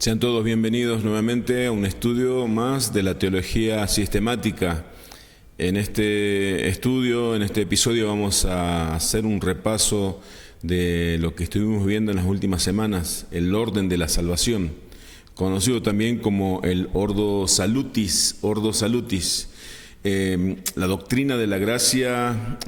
Sean todos bienvenidos nuevamente a un estudio más de la teología sistemática. En este estudio, en este episodio, vamos a hacer un repaso de lo que estuvimos viendo en las últimas semanas, el orden de la salvación, conocido también como el Ordo Salutis. La doctrina de la gracia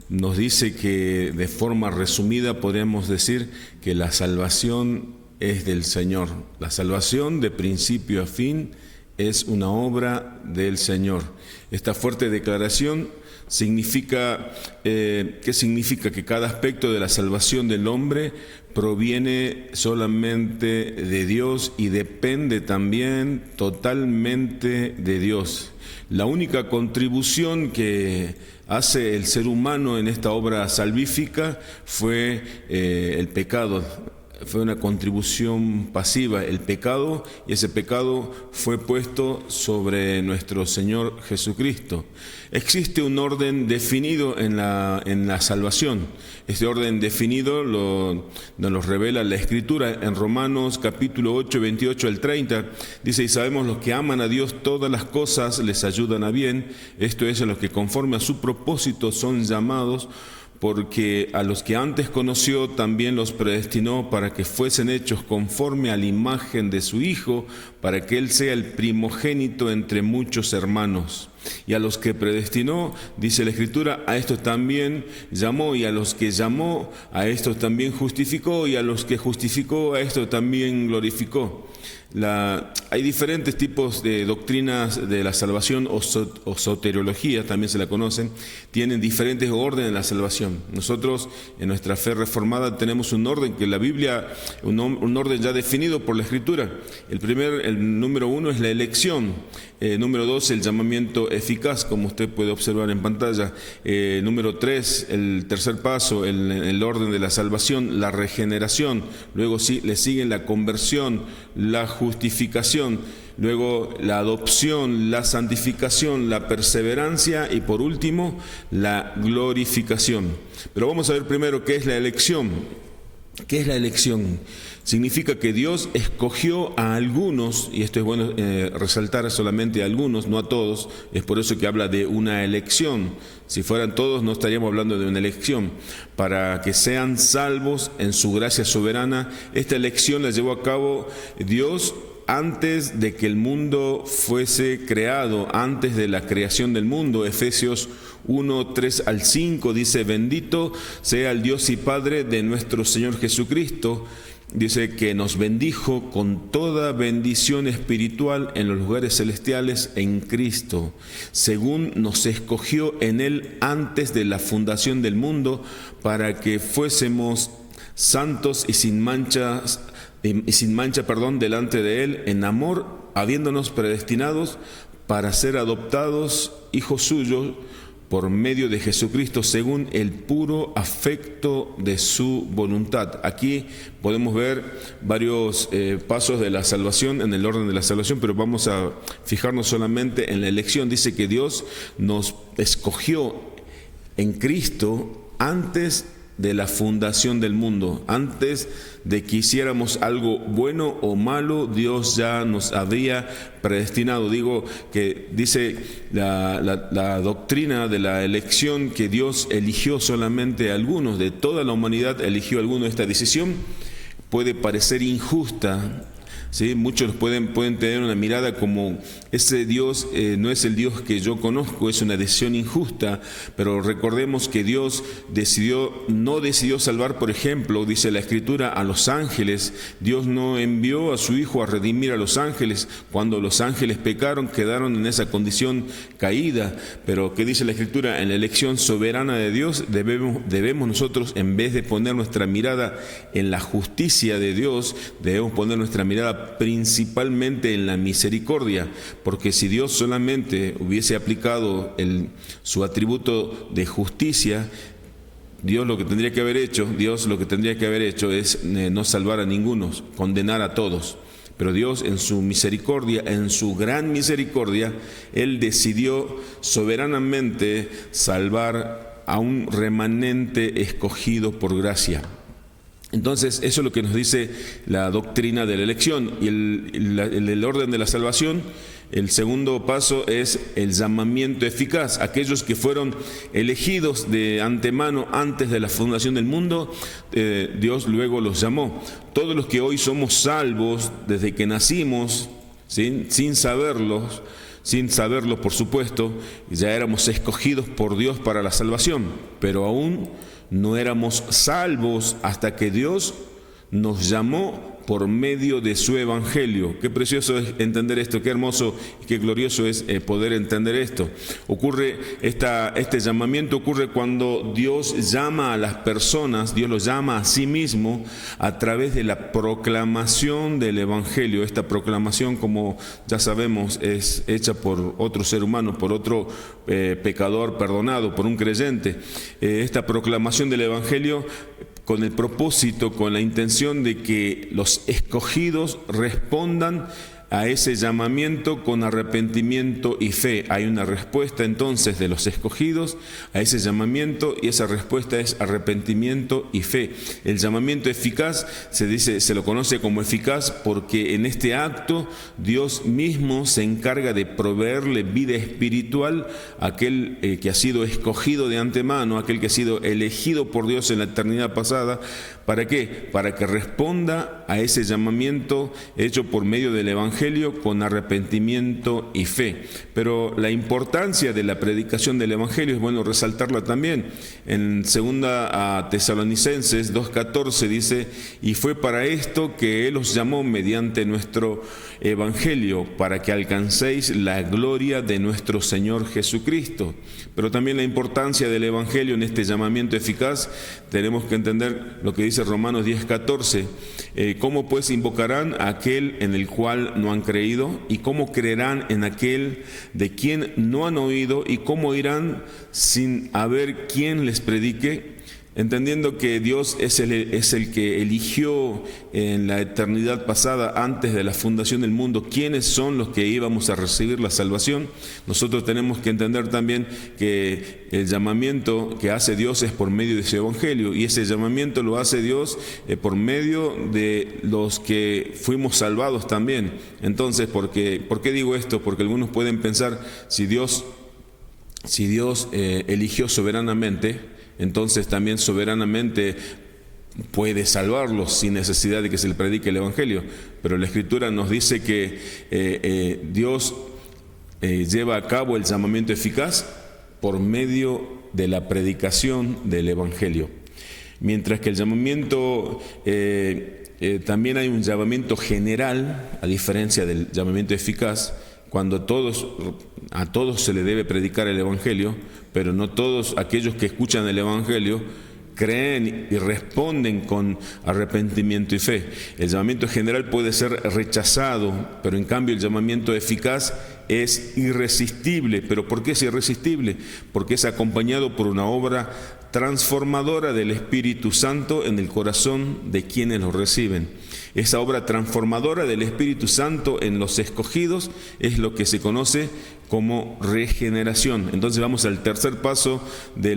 nos dice que, de forma resumida, podríamos decir que la salvación es del Señor. La salvación, de principio a fin, es una obra del Señor. Esta fuerte declaración significa, ¿qué significa? Que cada aspecto de la salvación del hombre proviene solamente de Dios y depende también totalmente de Dios. La única contribución que hace el ser humano en esta obra salvífica fue el pecado. Fue una contribución pasiva, el pecado, y ese pecado fue puesto sobre nuestro Señor Jesucristo. Existe un orden definido en la salvación. Este orden definido nos lo revela la Escritura en Romanos capítulo 8, 28 al 30. Dice: y sabemos los que aman a Dios, todas las cosas les ayudan a bien. Esto es, a los que conforme a su propósito son llamados, porque a los que antes conoció también los predestinó para que fuesen hechos conforme a la imagen de su Hijo, para que Él sea el primogénito entre muchos hermanos. Y a los que predestinó, dice la Escritura, a estos también llamó, y a los que llamó, a estos también justificó, y a los que justificó, a estos también glorificó. Hay diferentes tipos de doctrinas de la salvación o soteriología, también se la conocen, tienen diferentes órdenes de la salvación. Nosotros en nuestra fe reformada tenemos un orden que la Biblia, un orden ya definido por la Escritura. El número 1 es la elección, número 2 el llamamiento eficaz, como usted puede observar en pantalla, número 3 el tercer paso, el orden de la salvación, la regeneración, luego sí le siguen la conversión, la justificación, luego la adopción, la santificación, la perseverancia y por último la glorificación. Pero vamos a ver primero qué es la elección. ¿Qué es la elección? Significa que Dios escogió a algunos, y esto es bueno resaltar, solamente a algunos, no a todos. Es por eso que habla de una elección. Si fueran todos no estaríamos hablando de una elección. Para que sean salvos en su gracia soberana, esta elección la llevó a cabo Dios antes de que el mundo fuese creado, antes de la creación del mundo. Efesios 1, 3 al 5 dice: bendito sea el Dios y Padre de nuestro Señor Jesucristo. Dice que nos bendijo con toda bendición espiritual en los lugares celestiales en Cristo, según nos escogió en Él antes de la fundación del mundo, para que fuésemos santos y sin mancha, delante de Él en amor, habiéndonos predestinados para ser adoptados hijos suyos por medio de Jesucristo, según el puro afecto de su voluntad. Aquí podemos ver varios pasos de la salvación, en el orden de la salvación, pero vamos a fijarnos solamente en la elección. Dice que Dios nos escogió en Cristo antes de la fundación del mundo. Antes de que hiciéramos algo bueno o malo, Dios ya nos había predestinado. Digo que dice la doctrina de la elección que Dios eligió solamente a algunos, de toda la humanidad eligió a algunos. Esta decisión puede parecer injusta, ¿sí? Muchos pueden tener una mirada como: ese Dios no es el Dios que yo conozco, es una decisión injusta. Pero recordemos que Dios no decidió salvar, por ejemplo, dice la Escritura, a los ángeles. Dios no envió a su Hijo a redimir a los ángeles. Cuando los ángeles pecaron, quedaron en esa condición caída. Pero ¿qué dice la Escritura? En la elección soberana de Dios debemos nosotros, en vez de poner nuestra mirada en la justicia de Dios, debemos poner nuestra mirada principalmente en la misericordia, porque si Dios solamente hubiese aplicado su atributo de justicia, Dios lo que tendría que haber hecho es no salvar a ninguno, condenar a todos. Pero Dios, en su misericordia, en su gran misericordia, Él decidió soberanamente salvar a un remanente escogido por gracia. Entonces, eso es lo que nos dice la doctrina de la elección. Y el orden de la salvación, el segundo paso es el llamamiento eficaz. Aquellos que fueron elegidos de antemano antes de la fundación del mundo, Dios luego los llamó. Todos los que hoy somos salvos desde que nacimos, ¿sí?, sin saberlo, por supuesto, ya éramos escogidos por Dios para la salvación, pero aún no éramos salvos hasta que Dios nos llamó por medio de su evangelio. Qué precioso es entender esto, qué hermoso y qué glorioso es poder entender esto. Este llamamiento ocurre cuando Dios llama a las personas, Dios los llama a sí mismo a través de la proclamación del evangelio. Esta proclamación, como ya sabemos, es hecha por otro ser humano, por otro pecador perdonado, por un creyente. Esta proclamación del evangelio con el propósito, con la intención de que los escogidos respondan a ese llamamiento con arrepentimiento y fe. Hay una respuesta entonces de los escogidos a ese llamamiento, y esa respuesta es arrepentimiento y fe. El llamamiento eficaz se lo conoce como eficaz porque en este acto Dios mismo se encarga de proveerle vida espiritual a aquel que ha sido escogido de antemano, aquel que ha sido elegido por Dios en la eternidad pasada. ¿Para qué? Para que responda a ese llamamiento hecho por medio del Evangelio con arrepentimiento y fe. Pero la importancia de la predicación del Evangelio es bueno resaltarla también. En 2 Tesalonicenses 2:14 dice: y fue para esto que Él os llamó mediante nuestro Evangelio, para que alcancéis la gloria de nuestro Señor Jesucristo. Pero también la importancia del Evangelio en este llamamiento eficaz, tenemos que entender lo que dice Romanos 10:14. ¿Cómo pues invocarán a aquel en el cual no han creído? ¿Y cómo creerán en aquel de quien no han oído? ¿Y cómo irán sin haber quien les predique? Entendiendo que Dios es el que eligió en la eternidad pasada, antes de la fundación del mundo, quiénes son los que íbamos a recibir la salvación, nosotros tenemos que entender también que el llamamiento que hace Dios es por medio de su evangelio, y ese llamamiento lo hace Dios por medio de los que fuimos salvados también. Entonces, ¿por qué digo esto? Porque algunos pueden pensar, si Dios eligió soberanamente, entonces también soberanamente puede salvarlos sin necesidad de que se le predique el Evangelio. Pero la Escritura nos dice que Dios lleva a cabo el llamamiento eficaz por medio de la predicación del Evangelio. Mientras que el llamamiento, también hay un llamamiento general, a diferencia del llamamiento eficaz, cuando a todos se le debe predicar el Evangelio, pero no todos aquellos que escuchan el Evangelio creen y responden con arrepentimiento y fe. El llamamiento general puede ser rechazado, pero en cambio el llamamiento eficaz es irresistible. ¿Pero por qué es irresistible? Porque es acompañado por una obra transformadora del Espíritu Santo en el corazón de quienes lo reciben. Esa obra transformadora del Espíritu Santo en los escogidos es lo que se conoce como regeneración. Entonces vamos al tercer paso de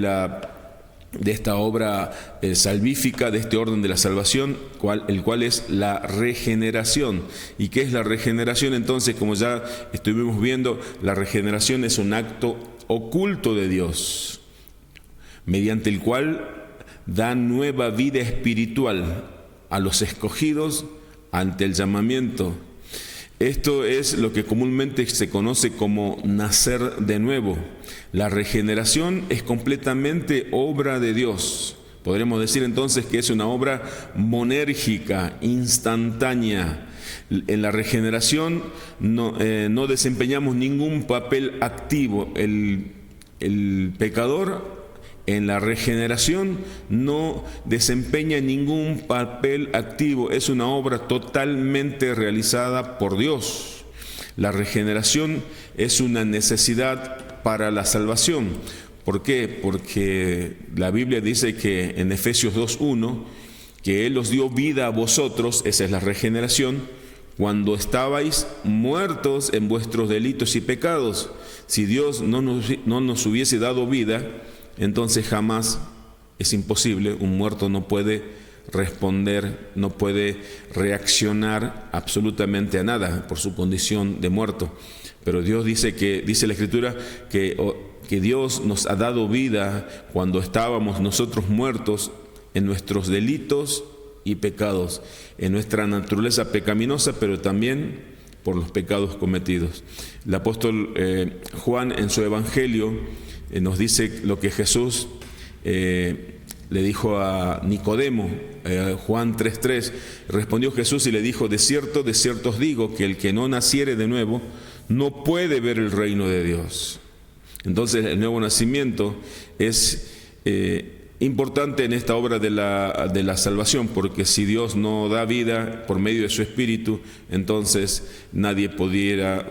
esta obra salvífica, de este orden de la salvación, el cual es la regeneración. ¿Y qué es la regeneración? Entonces, como ya estuvimos viendo, la regeneración es un acto oculto de Dios, mediante el cual da nueva vida espiritual a los escogidos ante el llamamiento. Esto es lo que comúnmente se conoce como nacer de nuevo. La regeneración es completamente obra de Dios. Podremos decir entonces que es una obra monérgica, instantánea. En la regeneración no desempeñamos ningún papel activo. El pecador en la regeneración no desempeña ningún papel activo, es una obra totalmente realizada por Dios. La regeneración es una necesidad para la salvación. ¿Por qué? Porque la Biblia dice que en Efesios 2:1, que Él os dio vida a vosotros, esa es la regeneración, cuando estabais muertos en vuestros delitos y pecados. Si Dios no nos hubiese dado vida, entonces jamás, es imposible, un muerto no puede responder, no puede reaccionar absolutamente a nada por su condición de muerto. Pero Dios dice la Escritura que Dios nos ha dado vida cuando estábamos nosotros muertos en nuestros delitos y pecados, en nuestra naturaleza pecaminosa, pero también por los pecados cometidos. El apóstol Juan en su Evangelio nos dice lo que Jesús le dijo a Nicodemo, Juan 3:3, respondió Jesús y le dijo: de cierto os digo, que el que no naciere de nuevo no puede ver el reino de Dios. Entonces el nuevo nacimiento es importante en esta obra de la salvación, porque si Dios no da vida por medio de su Espíritu, entonces nadie podría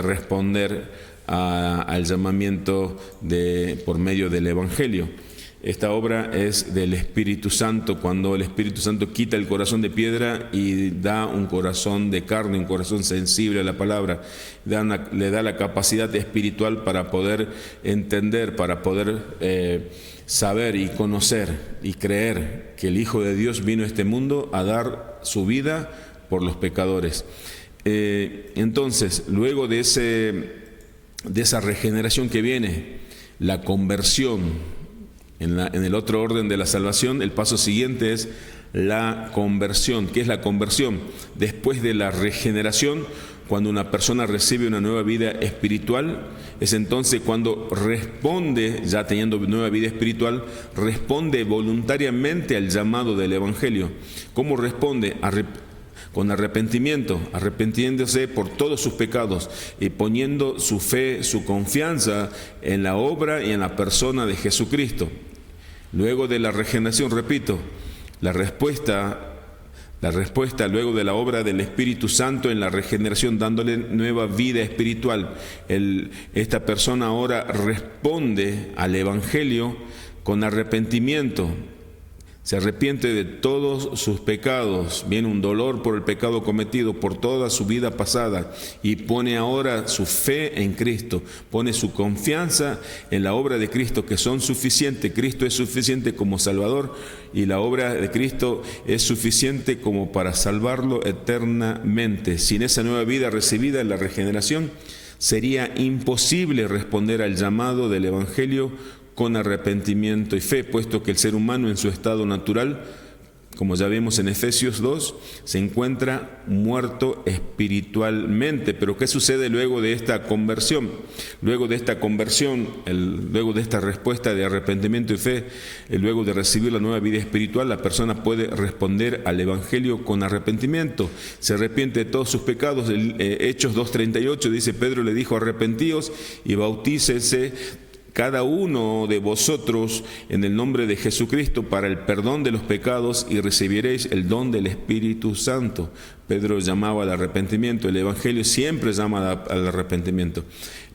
responder al llamamiento por medio del Evangelio. Esta obra es del Espíritu Santo, cuando el Espíritu Santo quita el corazón de piedra y da un corazón de carne, un corazón sensible a la palabra, le da la capacidad espiritual para poder entender, para poder saber y conocer y creer que el Hijo de Dios vino a este mundo a dar su vida por los pecadores. Entonces, luego de esa regeneración que viene, la conversión. En el otro orden de la salvación, el paso siguiente es la conversión. ¿Qué es la conversión? Después de la regeneración, cuando una persona recibe una nueva vida espiritual, es entonces cuando responde, ya teniendo nueva vida espiritual, responde voluntariamente al llamado del Evangelio. ¿Cómo responde? Con arrepentimiento, arrepintiéndose por todos sus pecados y poniendo su fe, su confianza en la obra y en la persona de Jesucristo. Luego de la regeneración, repito, la respuesta luego de la obra del Espíritu Santo en la regeneración, dándole nueva vida espiritual. Esta persona ahora responde al Evangelio con arrepentimiento. Se arrepiente de todos sus pecados, viene un dolor por el pecado cometido, por toda su vida pasada, y pone ahora su fe en Cristo, pone su confianza en la obra de Cristo, que son suficientes. Cristo es suficiente como Salvador, y la obra de Cristo es suficiente como para salvarlo eternamente. Sin esa nueva vida recibida en la regeneración, sería imposible responder al llamado del Evangelio con arrepentimiento y fe, puesto que el ser humano en su estado natural, como ya vemos en Efesios 2, se encuentra muerto espiritualmente. Pero ¿qué sucede luego de esta conversión? Luego de esta conversión, luego de esta respuesta de arrepentimiento y fe, luego de recibir la nueva vida espiritual, la persona puede responder al Evangelio con arrepentimiento. Se arrepiente de todos sus pecados. Hechos 2:38 dice: Pedro le dijo: arrepentíos y bautícese cada uno de vosotros en el nombre de Jesucristo para el perdón de los pecados y recibiréis el don del Espíritu Santo. Pedro llamaba al arrepentimiento, el Evangelio siempre llama al arrepentimiento.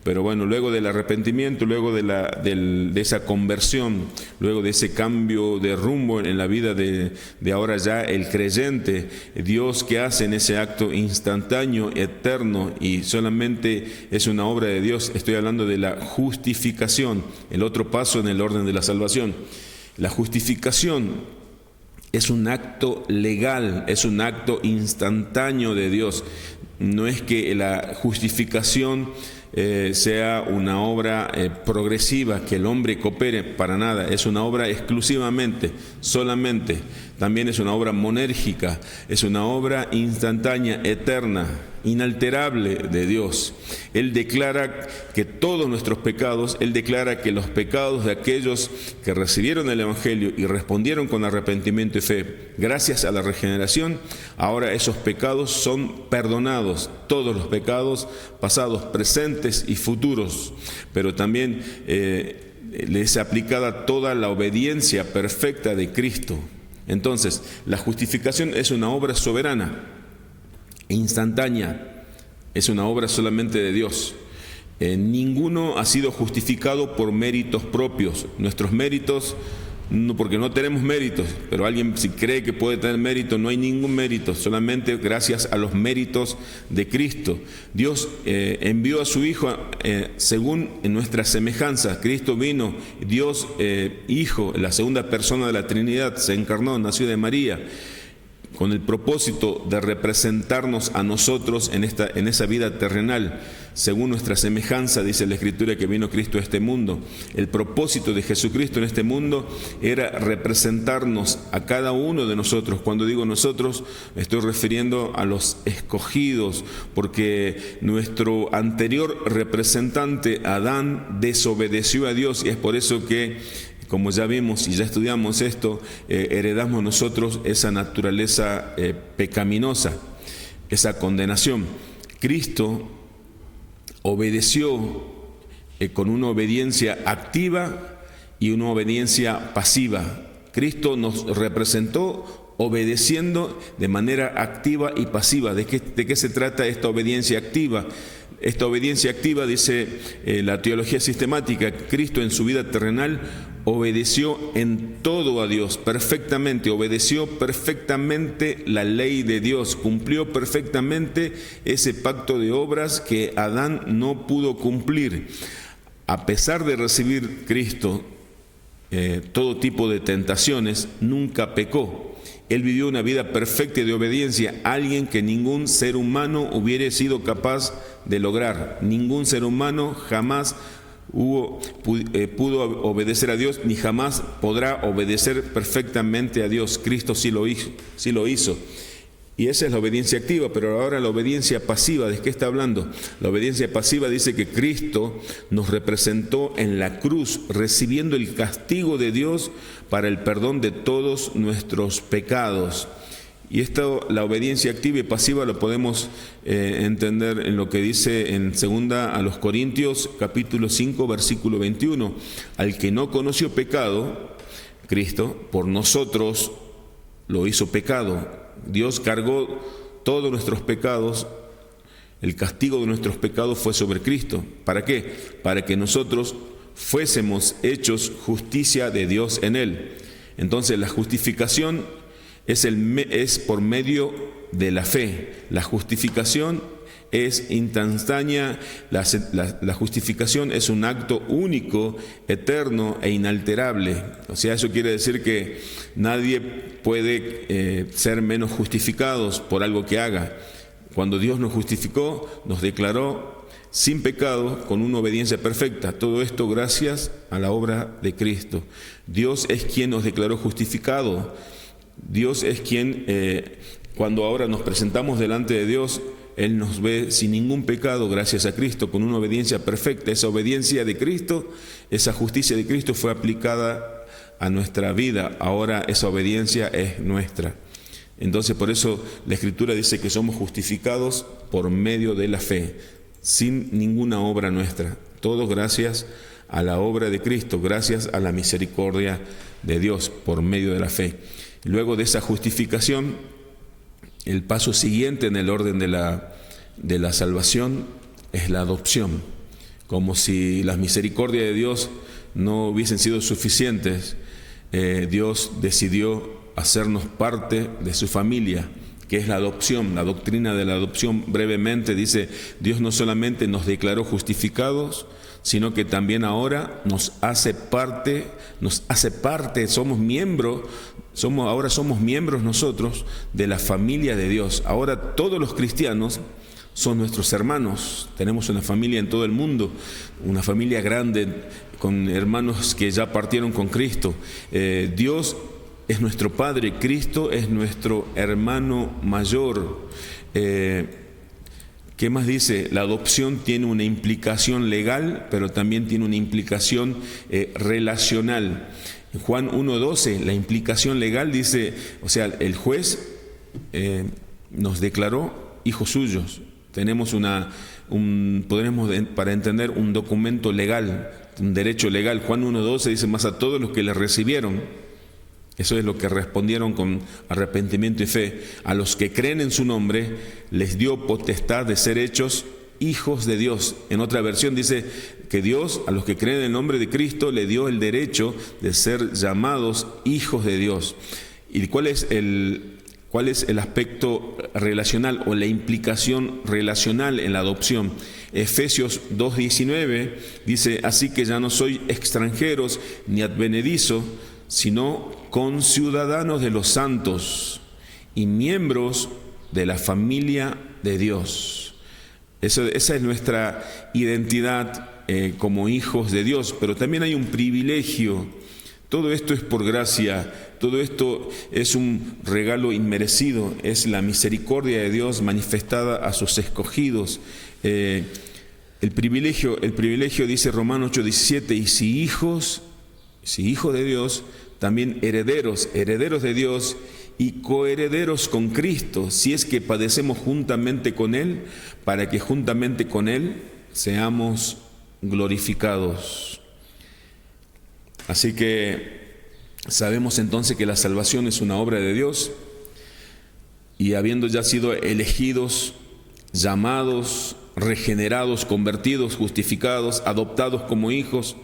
Pero bueno, luego del arrepentimiento, luego de esa conversión, luego de ese cambio de rumbo en la vida de ahora ya el creyente, Dios, que hace en ese acto instantáneo, eterno, y solamente es una obra de Dios. Estoy hablando de la justificación, el otro paso en el orden de la salvación. La justificación es un acto legal, es un acto instantáneo de Dios. No es que la justificación sea una obra progresiva, que el hombre coopere, para nada. Es una obra exclusivamente, solamente. También es una obra monérgica, es una obra instantánea, eterna, inalterable de Dios. Él declara que todos nuestros pecados, Él declara que los pecados de aquellos que recibieron el Evangelio y respondieron con arrepentimiento y fe, gracias a la regeneración, ahora esos pecados son perdonados, todos los pecados pasados, presentes y futuros. Pero también les es aplicada toda la obediencia perfecta de Cristo. Entonces, la justificación es una obra soberana, instantánea, es una obra solamente de Dios. Ninguno ha sido justificado por méritos propios. Nuestros méritos no, porque no tenemos méritos, pero alguien si cree que puede tener mérito, no hay ningún mérito, solamente gracias a los méritos de Cristo. Dios envió a su Hijo según en nuestra semejanza. Cristo vino, Dios Hijo, la segunda persona de la Trinidad, se encarnó, nació de María, con el propósito de representarnos a nosotros en esa vida terrenal, según nuestra semejanza, dice la Escritura, que vino Cristo a este mundo. El propósito de Jesucristo en este mundo era representarnos a cada uno de nosotros. Cuando digo nosotros, me estoy refiriendo a los escogidos, porque nuestro anterior representante, Adán, desobedeció a Dios, y es por eso que, como ya vimos y ya estudiamos esto, heredamos nosotros esa naturaleza pecaminosa, esa condenación. Cristo obedeció con una obediencia activa y una obediencia pasiva. Cristo nos representó obedeciendo de manera activa y pasiva. ¿De qué se trata esta obediencia activa? Esta obediencia activa, dice la teología sistemática, Cristo en su vida terrenal obedeció en todo a Dios perfectamente, obedeció perfectamente la ley de Dios, cumplió perfectamente ese pacto de obras que Adán no pudo cumplir. A pesar de recibir Cristo todo tipo de tentaciones, nunca pecó. Él vivió una vida perfecta de obediencia, alguien que ningún ser humano hubiera sido capaz de lograr. Ningún ser humano jamás pudo obedecer a Dios, ni jamás podrá obedecer perfectamente a Dios. Cristo sí lo hizo. Y esa es la obediencia activa, pero ahora la obediencia pasiva, ¿de qué está hablando? La obediencia pasiva dice que Cristo nos representó en la cruz, recibiendo el castigo de Dios para el perdón de todos nuestros pecados. Y esto, la obediencia activa y pasiva, lo podemos entender en lo que dice en 2 a los Corintios, capítulo 5, versículo 21. Al que no conoció pecado, Cristo, por nosotros lo hizo pecado. Dios cargó todos nuestros pecados, el castigo de nuestros pecados fue sobre Cristo. ¿Para qué? Para que nosotros fuésemos hechos justicia de Dios en Él. Entonces la justificación es por medio de la fe. La justificación es instantánea, la justificación es un acto único, eterno e inalterable. O sea, eso quiere decir que nadie puede ser menos justificados por algo que haga. Cuando Dios nos justificó, nos declaró sin pecado, con una obediencia perfecta. Todo esto gracias a la obra de Cristo. Dios es quien nos declaró justificado. Dios es quien, cuando ahora nos presentamos delante de Dios, Él nos ve sin ningún pecado gracias a Cristo, con una obediencia perfecta. Esa obediencia de Cristo, esa justicia de Cristo fue aplicada a nuestra vida. Ahora esa obediencia es nuestra. Entonces por eso la Escritura dice que somos justificados por medio de la fe, sin ninguna obra nuestra. Todo gracias a la obra de Cristo, gracias a la misericordia de Dios por medio de la fe. Luego de esa justificación, el paso siguiente en el orden de la salvación es la adopción. Como si las misericordias de Dios no hubiesen sido suficientes, Dios decidió hacernos parte de su familia, que es la adopción. La doctrina de la adopción, brevemente, dice: Dios no solamente nos declaró justificados, sino que también ahora nos hace parte, somos miembros nosotros de la familia de Dios. Ahora todos los cristianos son nuestros hermanos. Tenemos una familia en todo el mundo, una familia grande con hermanos que ya partieron con Cristo. Dios es nuestro Padre, Cristo es nuestro hermano mayor. ¿Qué más dice? La adopción tiene una implicación legal, pero también tiene una implicación relacional. En Juan 1:12, la implicación legal dice, o sea, el juez nos declaró hijos suyos. Tenemos para entender un documento legal, un derecho legal. Juan 1:12 dice: más a todos los que le recibieron. Eso es lo que respondieron con arrepentimiento y fe. A los que creen en su nombre les dio potestad de ser hechos hijos de Dios. En otra versión dice que Dios, a los que creen en el nombre de Cristo, le dio el derecho de ser llamados hijos de Dios. ¿Y cuál es el aspecto relacional o la implicación relacional en la adopción? Efesios 2:19 dice: así que ya no sois extranjeros ni advenedizos, sino conciudadanos de los santos y miembros de la familia de Dios. Esa es nuestra identidad como hijos de Dios, pero también hay un privilegio. Todo esto es por gracia, todo esto es un regalo inmerecido, es la misericordia de Dios manifestada a sus escogidos. El privilegio dice Romanos 8:17, y si hijos de Dios, también herederos de Dios y coherederos con Cristo, si es que padecemos juntamente con Él, para que juntamente con Él seamos glorificados. Así que sabemos entonces que la salvación es una obra de Dios, y habiendo ya sido elegidos, llamados, regenerados, convertidos, justificados, adoptados como hijos,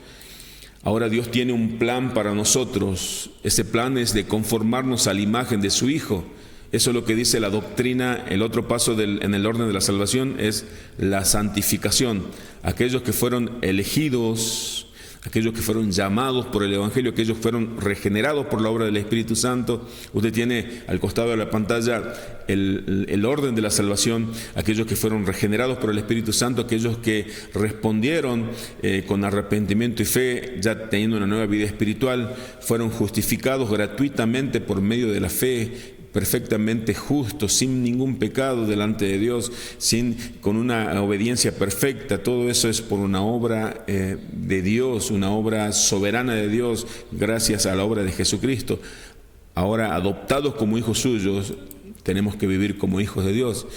ahora Dios tiene un plan para nosotros. Ese plan es de conformarnos a la imagen de su Hijo. Eso es lo que dice la doctrina. El otro paso en el orden de la salvación es la santificación. Aquellos que fueron elegidos, aquellos que fueron llamados por el Evangelio, aquellos que fueron regenerados por la obra del Espíritu Santo. Usted tiene al costado de la pantalla el orden de la salvación. Aquellos que fueron regenerados por el Espíritu Santo, aquellos que respondieron con arrepentimiento y fe, ya teniendo una nueva vida espiritual, fueron justificados gratuitamente por medio de la fe, perfectamente justos, sin ningún pecado delante de Dios, con una obediencia perfecta. Todo eso es por una obra de Dios, una obra soberana de Dios, gracias a la obra de Jesucristo. Ahora, adoptados como hijos suyos, tenemos que vivir como hijos de Dios.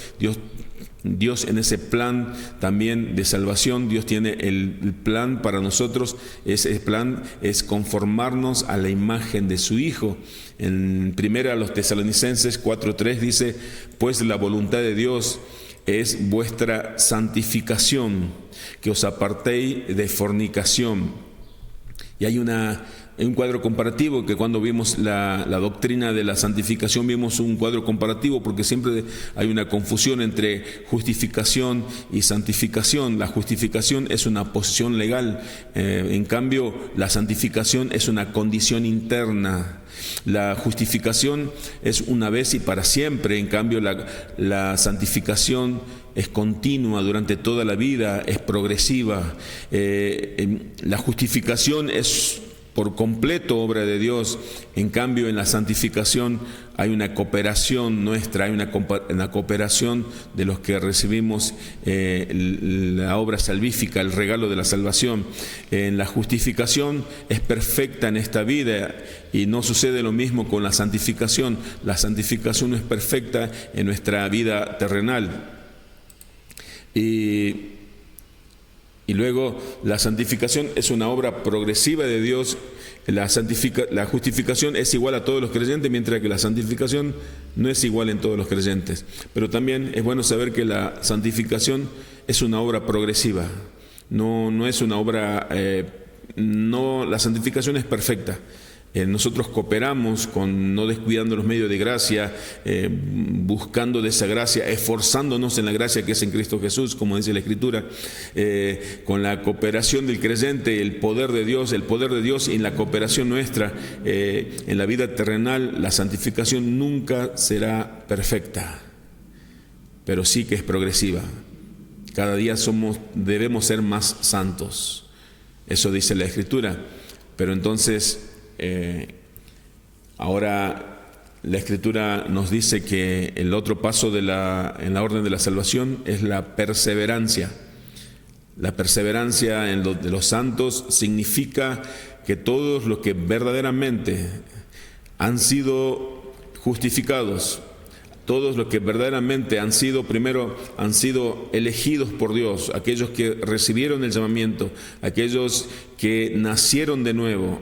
Dios en ese plan también de salvación, Dios tiene el plan para nosotros. Ese plan es conformarnos a la imagen de su Hijo. En 1 Tesalonicenses 4:3 dice: pues la voluntad de Dios es vuestra santificación, que os apartéis de fornicación. Y hay un cuadro comparativo, que cuando vimos la doctrina de la santificación, vimos un cuadro comparativo, porque siempre hay una confusión entre justificación y santificación. La justificación es una posición legal, en cambio la santificación es una condición interna. La justificación es una vez y para siempre, en cambio la santificación es continua durante toda la vida, es progresiva. La justificación es por completo obra de Dios. En cambio, en la santificación hay una cooperación nuestra, hay una cooperación de los que recibimos la obra salvífica, el regalo de la salvación. En la justificación es perfecta en esta vida, y no sucede lo mismo con la santificación. La santificación no es perfecta en nuestra vida terrenal. Y luego la santificación es una obra progresiva de Dios. La justificación es igual a todos los creyentes, mientras que la santificación no es igual en todos los creyentes. Pero también es bueno saber que la santificación es una obra progresiva. No es una obra, la santificación es perfecta. Nosotros cooperamos no descuidando los medios de gracia, buscando de esa gracia, esforzándonos en la gracia que es en Cristo Jesús, como dice la Escritura, con la cooperación del creyente, el poder de Dios y en la cooperación nuestra en la vida terrenal. La santificación nunca será perfecta, pero sí que es progresiva. Cada día debemos ser más santos, eso dice la Escritura. Pero entonces ahora la Escritura nos dice que el otro paso en la orden de la salvación es la perseverancia. La perseverancia de los santos significa que todos los que verdaderamente han sido justificados, todos los que verdaderamente han sido elegidos por Dios, aquellos que recibieron el llamamiento, aquellos que nacieron de nuevo,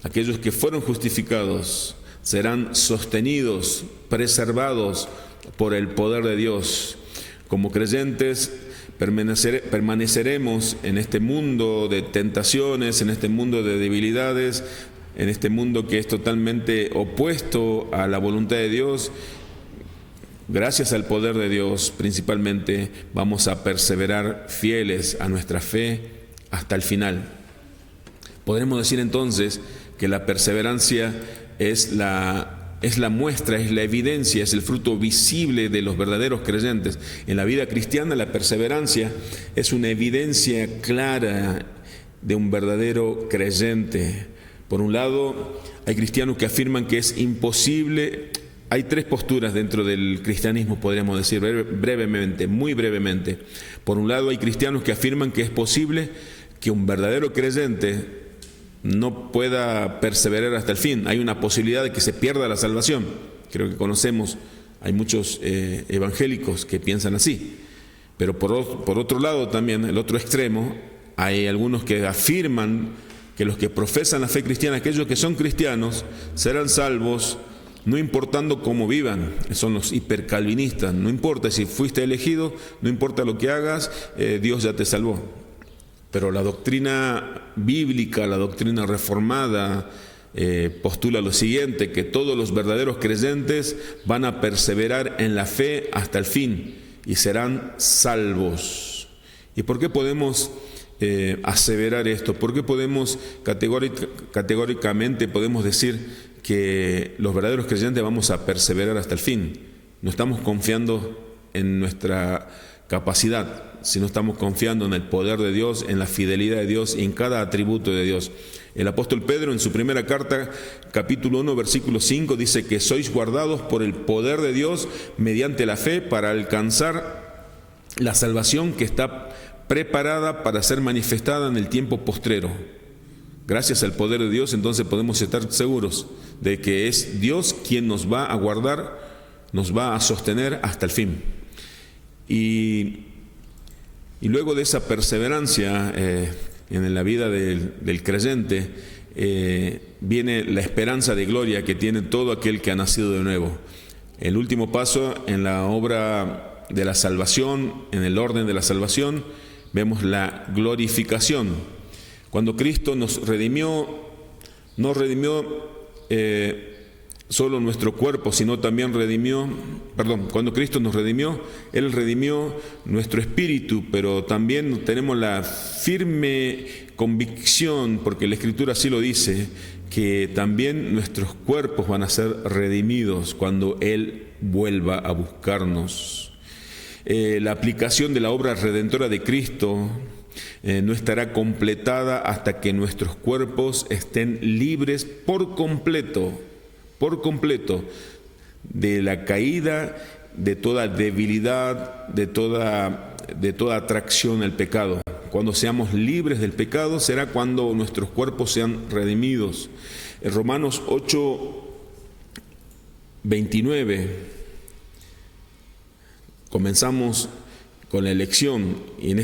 aquellos que fueron justificados, serán sostenidos, preservados por el poder de Dios. Como creyentes permaneceremos en este mundo de tentaciones, en este mundo de debilidades, en este mundo que es totalmente opuesto a la voluntad de Dios. Gracias al poder de Dios, principalmente, vamos a perseverar fieles a nuestra fe hasta el final. Podremos decir entonces que la perseverancia es la muestra, es la evidencia, es el fruto visible de los verdaderos creyentes. En la vida cristiana, la perseverancia es una evidencia clara de un verdadero creyente. Por un lado, hay cristianos que afirman que es imposible. Hay tres posturas dentro del cristianismo, podríamos decir brevemente, muy brevemente. Por un lado, hay cristianos que afirman que es posible que un verdadero creyente no pueda perseverar hasta el fin. Hay una posibilidad de que se pierda la salvación. Creo que conocemos, hay muchos evangélicos que piensan así. Pero por otro lado también, el otro extremo, hay algunos que afirman que los que profesan la fe cristiana, aquellos que son cristianos, serán salvos no importando cómo vivan. Son los hipercalvinistas. No importa si fuiste elegido, no importa lo que hagas, Dios ya te salvó. Pero la doctrina bíblica, la doctrina reformada, postula lo siguiente, que todos los verdaderos creyentes van a perseverar en la fe hasta el fin y serán salvos. ¿Y por qué podemos aseverar esto? ¿Por qué podemos categóricamente podemos decir que los verdaderos creyentes vamos a perseverar hasta el fin? No estamos confiando en nuestra capacidad, sino estamos confiando en el poder de Dios, en la fidelidad de Dios y en cada atributo de Dios. El apóstol Pedro en su primera carta, capítulo 1, versículo 5, dice que sois guardados por el poder de Dios mediante la fe para alcanzar la salvación que está preparada para ser manifestada en el tiempo postrero. Gracias al poder de Dios, entonces podemos estar seguros de que es Dios quien nos va a guardar, nos va a sostener hasta el fin. Y luego de esa perseverancia en la vida del creyente, viene la esperanza de gloria que tiene todo aquel que ha nacido de nuevo. El último paso en la obra de la salvación, en el orden de la salvación, vemos la glorificación. Cuando Cristo nos redimió, no redimió solo nuestro cuerpo, sino también cuando Cristo nos redimió, Él redimió nuestro espíritu, pero también tenemos la firme convicción, porque la Escritura así lo dice, que también nuestros cuerpos van a ser redimidos cuando Él vuelva a buscarnos. La aplicación de la obra redentora de Cristo no estará completada hasta que nuestros cuerpos estén libres por completo de la caída, de toda debilidad, de toda atracción al pecado. Cuando seamos libres del pecado será cuando nuestros cuerpos sean redimidos. En Romanos 8:29 comenzamos con la elección, y en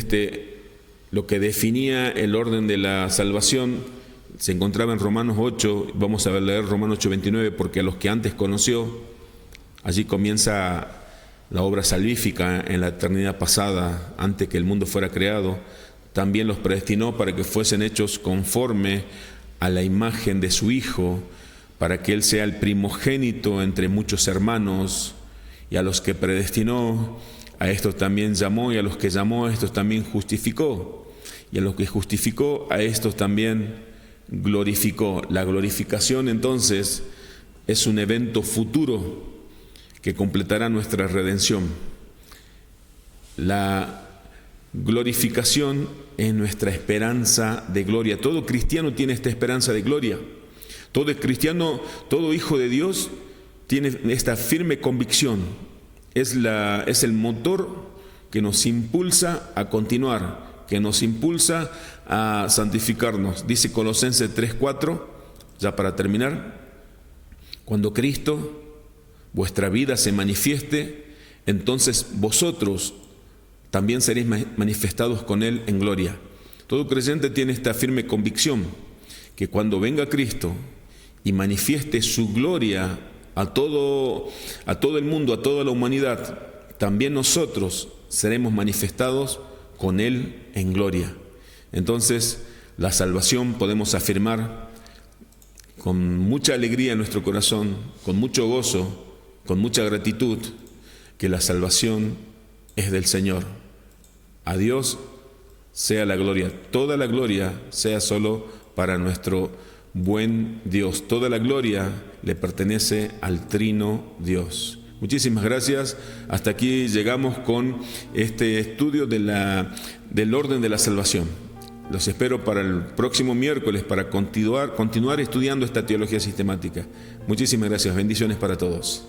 lo que definía el orden de la salvación se encontraba en Romanos 8. Vamos a leer Romanos 8:29, porque a los que antes conoció, allí comienza la obra salvífica en la eternidad pasada, antes que el mundo fuera creado, también los predestinó para que fuesen hechos conforme a la imagen de su Hijo, para que Él sea el primogénito entre muchos hermanos. Y a los que predestinó, a estos también llamó, y a los que llamó, a estos también justificó, y a los que justificó, a estos también glorificó. La glorificación entonces es un evento futuro que completará nuestra redención. La glorificación es nuestra esperanza de gloria. Todo cristiano tiene esta esperanza de gloria. Todo cristiano, todo hijo de Dios tiene esta firme convicción. Es el motor que nos impulsa a continuar, que nos impulsa a santificarnos. Dice Colosenses 3:4, ya para terminar: cuando Cristo, vuestra vida, se manifieste, entonces vosotros también seréis manifestados con Él en gloria. Todo creyente tiene esta firme convicción, que cuando venga Cristo y manifieste su gloria a todo el mundo, a toda la humanidad, también nosotros seremos manifestados con Él en gloria. Entonces, la salvación podemos afirmar con mucha alegría en nuestro corazón, con mucho gozo, con mucha gratitud, que la salvación es del Señor. A Dios sea la gloria. Toda la gloria sea solo para nuestro buen Dios. Toda la gloria le pertenece al Trino Dios. Muchísimas gracias. Hasta aquí llegamos con este estudio del orden de la salvación. Los espero para el próximo miércoles para continuar estudiando esta teología sistemática. Muchísimas gracias. Bendiciones para todos.